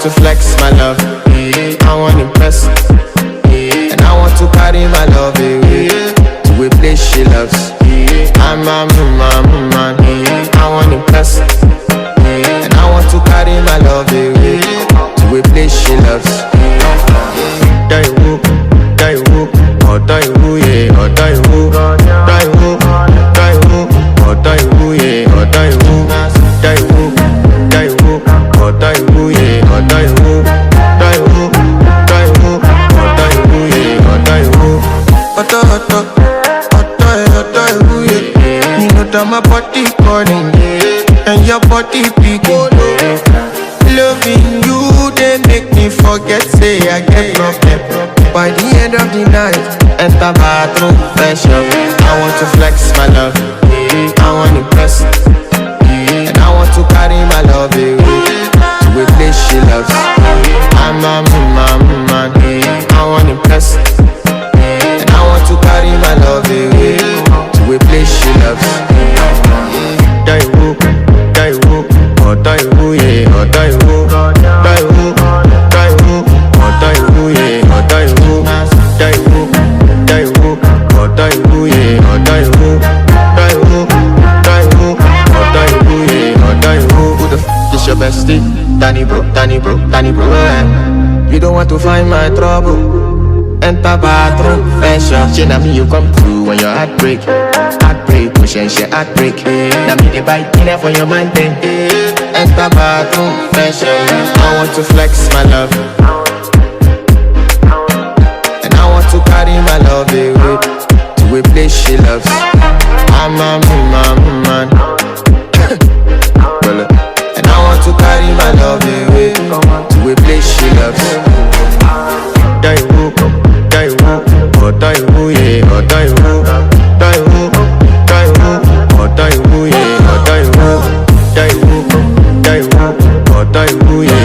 to flex my love, I want impress, and I want to carry my love away to a place she loves. I'm a man, I want impress, and I want to carry my love away to a place she loves. Die woo, oh die woo, yeah, oh die woo, die woo, oh die woo, yeah, oh die woo, die woo, oh die woo, yeah, oh die woo, die woo, oh die woo, yeah, oh die woo. You know that my body calling, and your body picking. Loving you, they make me forget, say I get problem. By the end of the night, enter bathroom, fresh up. I want to flex my love, I want to impress, and I want to carry my love away to a place she loves. I'm a man, I want to impress, and I want to carry my love away to a place she loves. Die woo, oh die woo, yeah, oh die woo, die woo, oh die woo, yeah, oh die woo, die woo, oh die woo, yeah, oh die woo, die woo, oh die woo, yeah, oh die woo. Who the f is your bestie? Danny bro, You don't want to find my trouble. Enter bathroom, fresh up. She na me you come through when your heart break, push and she heart break. Now me the bite in there for your man thing. Enter bathroom, fresh up. I want to flex my love, and I want to carry my love away to a place she loves. I'm a man, and I want to carry my love away to a place she loves. Die woo, oh die woo, yeah, oh die woo, oh die woo, yeah, oh die woo, oh die woo, yeah.